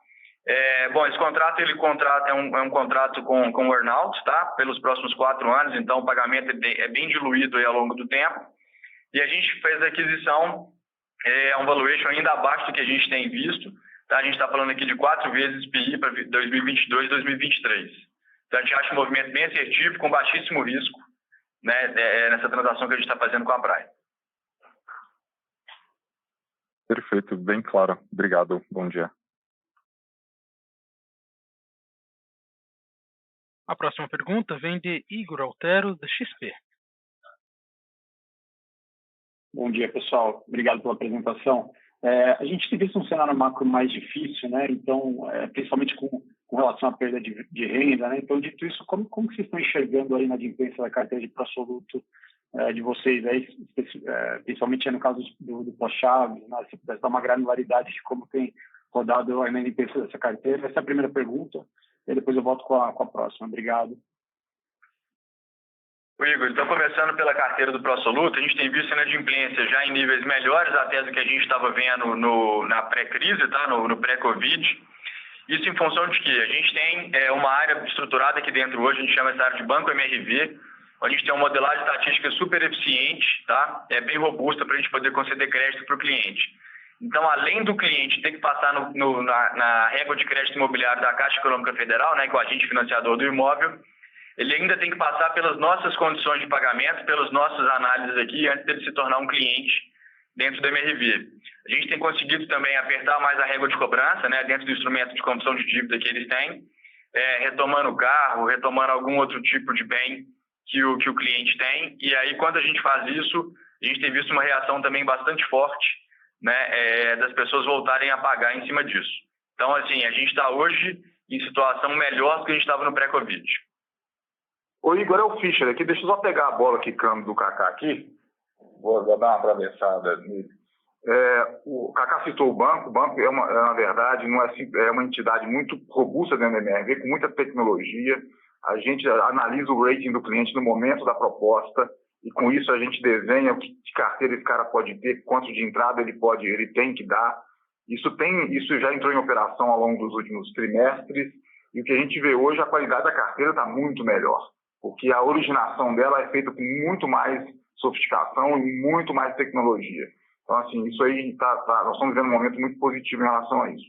Bom, esse contrato, é um contrato com earn-out, tá? Pelos próximos 4 anos, então o pagamento é bem diluído aí ao longo do tempo. E a gente fez a aquisição, um valuation ainda abaixo do que a gente tem visto, tá? A gente está falando aqui de 4 vezes PI para 2022 e 2023. Então a gente acha um movimento bem assertivo, com baixíssimo risco, né, nessa transação que a gente está fazendo com a Prime. Perfeito, bem claro. Obrigado, bom dia. A próxima pergunta vem de Igor Altero, da XP. Bom dia, pessoal. Obrigado pela apresentação. A gente tem visto um cenário macro mais difícil, né? Então, principalmente com relação à perda de renda, né? Então, dito isso, como que vocês estão enxergando aí na adimplência da carteira de pró-soluto de vocês, aí, principalmente no caso do pós-chaves, né? Se pudesse dar uma granularidade de como tem rodado a inadimplência dessa carteira. Essa é a primeira pergunta, e depois eu volto com a próxima. Obrigado. Igor, então começando pela carteira do pró-soluto, a gente tem visto a inadimplência já em níveis melhores até do que a gente estava vendo na pré-crise, tá? No pré-Covid. Isso em função de que a gente tem uma área estruturada aqui dentro hoje, a gente chama essa área de banco MRV, onde a gente tem uma modelagem estatística super eficiente, tá? Bem robusta para a gente poder conceder crédito para o cliente. Então, além do cliente ter que passar na régua de crédito imobiliário da Caixa Econômica Federal, né, que é o agente financiador do imóvel, ele ainda tem que passar pelas nossas condições de pagamento, pelas nossas análises aqui, antes de ele se tornar um cliente dentro do MRV. A gente tem conseguido também apertar mais a régua de cobrança, né, dentro do instrumento de condição de dívida que eles têm, retomando o carro, retomando algum outro tipo de bem que o cliente tem. E aí, quando a gente faz isso, a gente tem visto uma reação também bastante forte, né, das pessoas voltarem a pagar em cima disso. Então, assim, a gente está hoje em situação melhor do que a gente estava no pré-Covid. O Igor é o Fischer aqui, deixa eu só pegar a bola quicando do Kaká aqui, vou dar uma atravessada nele. O Kaká citou o banco na verdade, não é uma entidade muito robusta dentro da MRV, com muita tecnologia. A gente analisa o rating do cliente no momento da proposta e com isso a gente desenha que carteira esse cara pode ter, quanto de entrada ele tem que dar. Isso já entrou em operação ao longo dos últimos trimestres E o que a gente vê hoje, a qualidade da carteira está muito melhor, porque a originação dela é feita com muito mais sofisticação e muito mais tecnologia. Então, assim, isso aí nós estamos vivendo um momento muito positivo em relação a isso.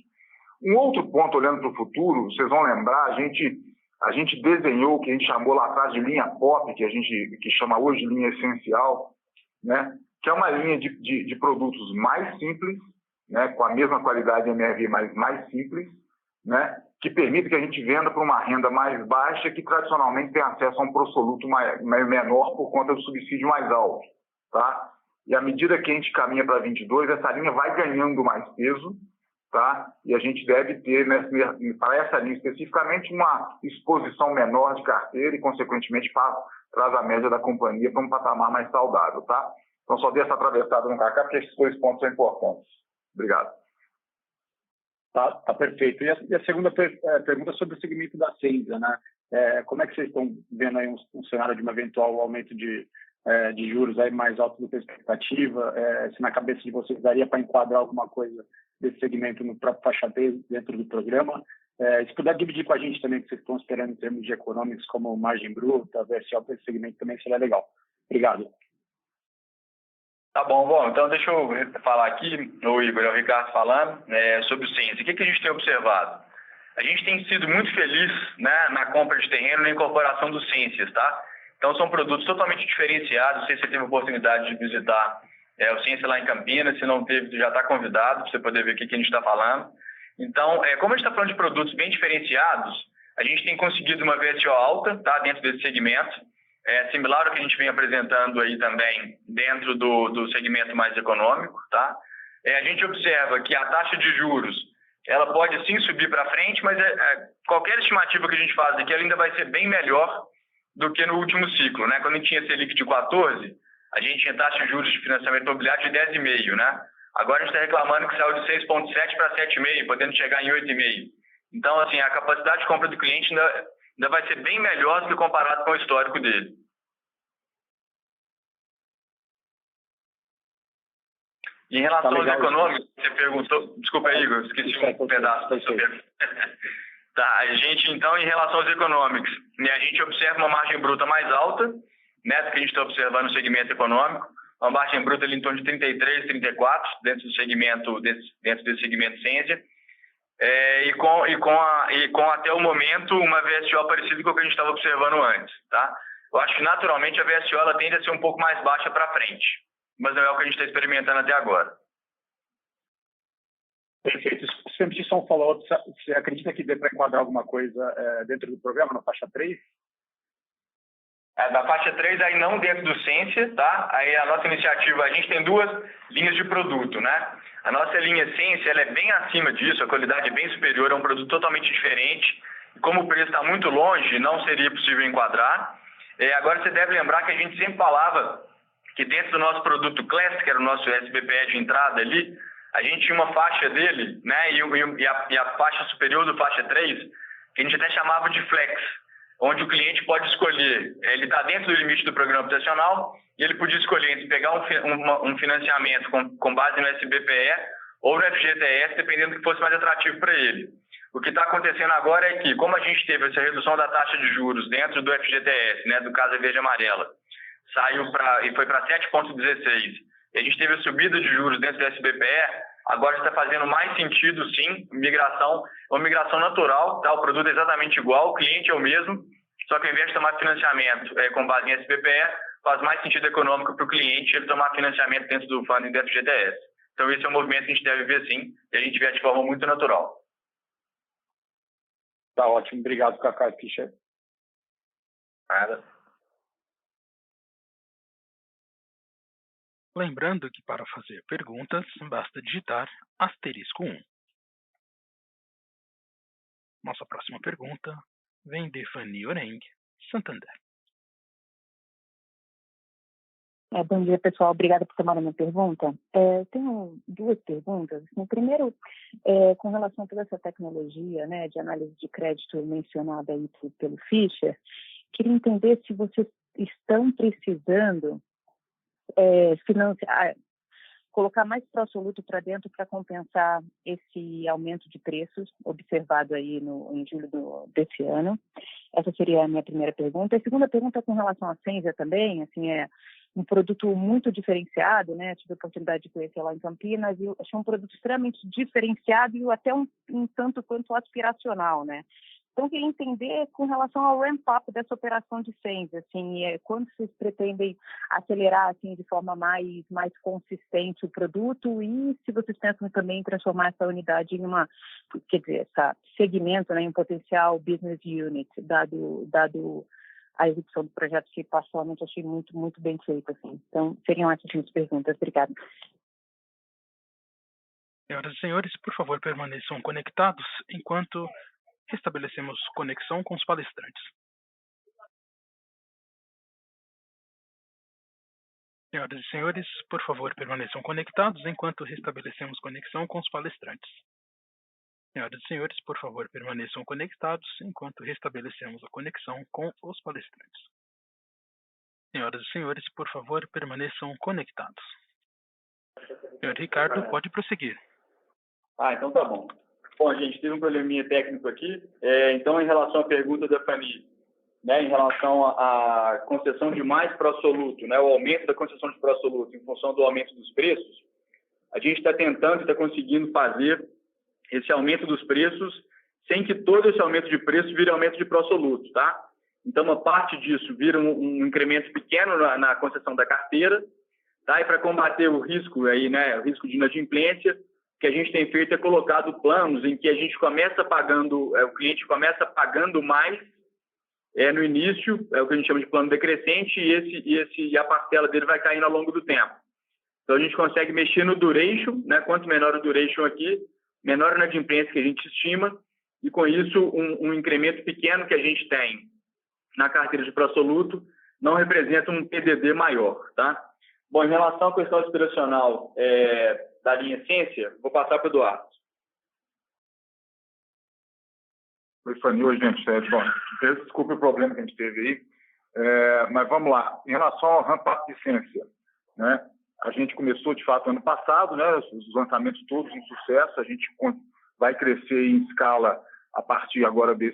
Um outro ponto, olhando para o futuro, vocês vão lembrar, a gente desenhou o que a gente chamou lá atrás de linha POP, que chama hoje de linha essencial, né? Que é uma linha de produtos mais simples, né? Com a mesma qualidade MRV, mas mais simples, né? Que permite que a gente venda para uma renda mais baixa, que tradicionalmente tem acesso a um prosoluto menor por conta do subsídio mais alto, tá? E à medida que a gente caminha para 22, essa linha vai ganhando mais peso, tá? E a gente deve ter, para essa linha especificamente, uma exposição menor de carteira e, consequentemente, traz a média da companhia para um patamar mais saudável, tá? Então, só dei essa atravessada no Cacá, porque esses 2 pontos são importantes. Obrigado. Tá perfeito. E a segunda pergunta sobre o segmento da Sensia, né? Como é que vocês estão vendo aí um cenário de um eventual aumento de juros aí mais alto do que a expectativa? Se na cabeça de vocês daria para enquadrar alguma coisa desse segmento no próprio faixa 3 dentro do programa? Se puder dividir com a gente também o que vocês estão esperando em termos de econômicos, como margem bruta, VSO para esse segmento também seria legal. Obrigado. Tá bom, então deixa eu falar aqui, o Igor, é o Ricardo falando, sobre o Sensia. O que a gente tem observado? A gente tem sido muito feliz, né, na compra de terreno e na incorporação dos Sensias, tá? Então são produtos totalmente diferenciados. Não sei se você teve a oportunidade de visitar o Sensia lá em Campinas. Se não teve, já está convidado para você poder ver o que a gente está falando. Então, como a gente está falando de produtos bem diferenciados, a gente tem conseguido uma VSO alta, tá, dentro desse segmento. Similar ao que a gente vem apresentando aí também dentro do segmento mais econômico, tá? A gente observa que a taxa de juros, ela pode sim subir para frente, mas qualquer estimativa que a gente faz aqui, ela ainda vai ser bem melhor do que no último ciclo, né? Quando a gente tinha Selic de 14, a gente tinha taxa de juros de financiamento imobiliário de 10,5, né? Agora a gente está reclamando que saiu de 6,7 para 7,5, podendo chegar em 8,5. Então, assim, a capacidade de compra do cliente ainda vai ser bem melhor do que comparado com o histórico dele. Em relação aos econômicos, você perguntou... Desculpa aí, Igor, esqueci um pedaço da sua pergunta. Tá, a gente, então, em relação aos econômicos, né, a gente observa uma margem bruta mais alta, né, do que a gente está observando no segmento econômico, uma margem bruta ali em torno de 33, 34, dentro desse segmento Sensia. E com até o momento uma VSO parecida com o que a gente estava observando antes, tá? Eu acho que naturalmente a VSO ela tende a ser um pouco mais baixa para frente, mas não é o que a gente está experimentando até agora. Perfeito. Sempre só um follow-up, você acredita que dê para enquadrar alguma coisa dentro do programa, na faixa 3? Da faixa 3 aí não dentro do Sensia, tá? Aí a nossa iniciativa, a gente tem 2 linhas de produto, né? A nossa linha Sensia, ela é bem acima disso, a qualidade é bem superior, é um produto totalmente diferente. Como o preço está muito longe, não seria possível enquadrar. Agora você deve lembrar que a gente sempre falava que dentro do nosso produto Classic, que era o nosso SBPE de entrada ali, a gente tinha uma faixa dele, né? E a faixa superior do faixa 3, que a gente até chamava de Flex, onde o cliente pode escolher, ele está dentro do limite do programa habitacional, e ele podia escolher entre pegar um financiamento com base no SBPE ou no FGTS, dependendo do que fosse mais atrativo para ele. O que está acontecendo agora é que, como a gente teve essa redução da taxa de juros dentro do FGTS, né, do Casa Verde Amarela, e foi para 7,16, e a gente teve a subida de juros dentro do SBPE, agora está fazendo mais sentido, sim, uma migração natural, tá? O produto é exatamente igual, o cliente é o mesmo, só que ao invés de tomar financiamento com base em SBPE, faz mais sentido econômico para o cliente ele tomar financiamento dentro do funding do FGTS. Então esse é um movimento que a gente deve ver, sim, e a gente vê de forma muito natural. Tá ótimo, obrigado, Cacá e Fischer. Nada. Lembrando que para fazer perguntas, basta digitar *1. Nossa próxima pergunta vem de Fanny Oreng, Santander. Bom dia, pessoal. Obrigada por tomar a minha pergunta. Tenho 2 perguntas. Primeiro, com relação a toda essa tecnologia, né, de análise de crédito mencionada aí pelo Fischer, queria entender se vocês estão precisando financiar, colocar mais pró-soluto para dentro para compensar esse aumento de preços observado aí em julho desse ano. Essa seria a minha primeira pergunta. A segunda pergunta é com relação à Sensia também, assim, é um produto muito diferenciado, né? Tive a oportunidade de conhecer lá em Campinas e eu achei um produto extremamente diferenciado e até um tanto quanto aspiracional, né? Então, queria entender com relação ao ramp-up dessa operação de Sensia, assim, quando vocês pretendem acelerar, assim, de forma mais consistente o produto e se vocês pensam também em transformar essa unidade em esse segmento, né, em um potencial business unit, dado a execução do projeto que particularmente achei muito, muito bem feito, assim. Então, seriam essas minhas perguntas. Obrigada. Senhoras e senhores, por favor, permaneçam conectados enquanto restabelecemos conexão com os palestrantes. Senhoras e senhores, por favor, permaneçam conectados enquanto restabelecemos conexão com os palestrantes. Senhoras e senhores, por favor, permaneçam conectados enquanto restabelecemos a conexão com os palestrantes. Senhoras e senhores, por favor, permaneçam conectados. Senhor Ricardo, pode prosseguir. Então tá bom. Bom, gente, teve um probleminha técnico aqui. Então, em relação à pergunta da Fanny, né, em relação à concessão de mais pró-soluto, né, o aumento da concessão de pró-soluto em função do aumento dos preços, a gente está tentando e está conseguindo fazer esse aumento dos preços sem que todo esse aumento de preço vire aumento de pró-soluto, tá? Então, uma parte disso vira um incremento pequeno na concessão da carteira, tá? E para combater o risco aí, né, o risco de inadimplência, o que a gente tem feito é colocado planos em que a gente começa pagando, o cliente começa pagando mais no início, é o que a gente chama de plano decrescente, e a parcela dele vai caindo ao longo do tempo. Então, a gente consegue mexer no duration, né? Quanto menor o duration aqui, menor a inadimplência que a gente estima, e com isso um incremento pequeno que a gente tem na carteira de pró-soluto não representa um PDD maior, tá? Bom, em relação à questão aspiracional da linha Sensia, vou passar para o Eduardo. Oi, Fanny. Oi, gente. Bom, desculpe o problema que a gente teve aí, mas vamos lá. Em relação ao ramp-up de Sensia, né? A gente começou, de fato, ano passado, né? Os lançamentos todos um sucesso. A gente vai crescer em escala a partir agora de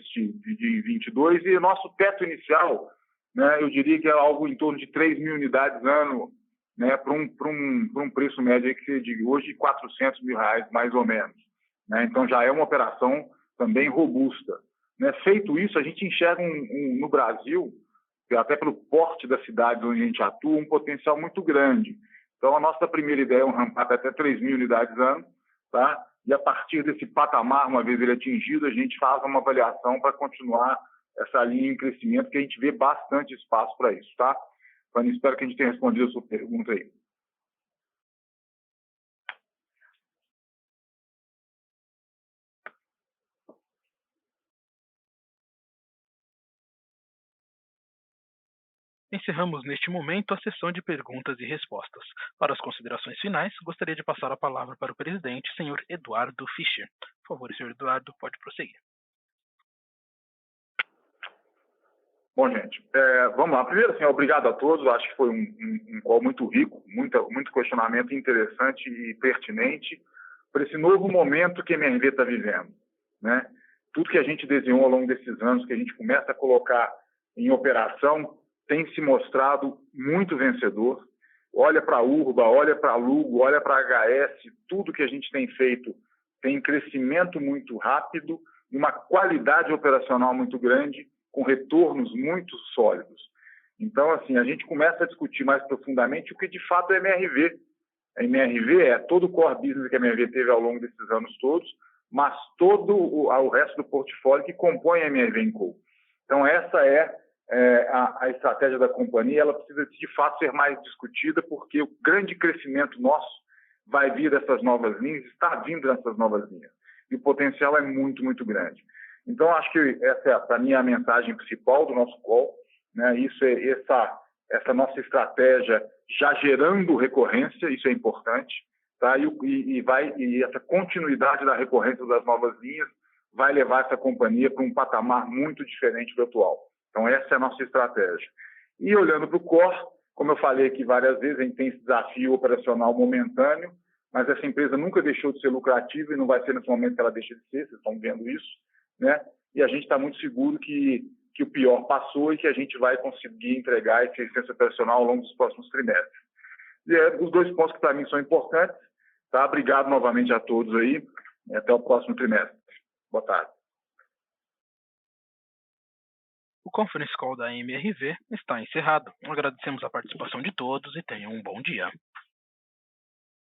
22. E o nosso teto inicial, né, eu diria que é algo em torno de 3 mil unidades ano, né, para um preço médio que de hoje R$400 mil, mais ou menos. Né? Então, já é uma operação também robusta. Né? Feito isso, a gente enxerga no Brasil, até pelo porte das cidades onde a gente atua, um potencial muito grande. Então, a nossa primeira ideia é um ramp-up até 3 mil unidades ano, tá? E a partir desse patamar, uma vez ele atingido, a gente faz uma avaliação para continuar essa linha em crescimento, que a gente vê bastante espaço para isso, tá? Fanny, espero que a gente tenha respondido a sua pergunta aí. Encerramos neste momento a sessão de perguntas e respostas. Para as considerações finais, gostaria de passar a palavra para o presidente, senhor Eduardo Fischer. Por favor, senhor Eduardo, pode prosseguir. Bom, gente, vamos lá. Primeiro, assim, obrigado a todos. Acho que foi um call muito rico, muito questionamento interessante e pertinente para esse novo momento que a MRV está vivendo, né? Tudo que a gente desenhou ao longo desses anos, que a gente começa a colocar em operação, tem se mostrado muito vencedor. Olha para a Urba, olha para a Lugo, olha para a HS, tudo que a gente tem feito tem crescimento muito rápido, uma qualidade operacional muito grande, com retornos muito sólidos. Então, assim, a gente começa a discutir mais profundamente o que de fato é MRV. A MRV é todo o core business que a MRV teve ao longo desses anos todos, mas todo o resto do portfólio que compõe a MRV & Co. Então, essa é a estratégia da companhia. Ela precisa, de fato, ser mais discutida, porque o grande crescimento nosso vai vir dessas novas linhas, está vindo dessas novas linhas. E o potencial é muito, muito grande. Então, acho que essa, para mim, é a mensagem principal do nosso call, né? Isso é essa nossa estratégia já gerando recorrência, isso é importante, tá? E essa continuidade da recorrência das novas linhas vai levar essa companhia para um patamar muito diferente do atual. Então, essa é a nossa estratégia. E olhando para o core, Como eu falei aqui várias vezes, a gente tem esse desafio operacional momentâneo, mas essa empresa nunca deixou de ser lucrativa e não vai ser nesse momento que ela deixa de ser, vocês estão vendo isso, né? E a gente está muito seguro que o pior passou e que a gente vai conseguir entregar essa eficiência operacional ao longo dos próximos trimestres. E os 2 pontos que para mim são importantes, tá? Obrigado novamente a todos aí, e até o próximo trimestre. Boa tarde. O Conference Call da MRV está encerrado. Agradecemos a participação de todos e tenham um bom dia.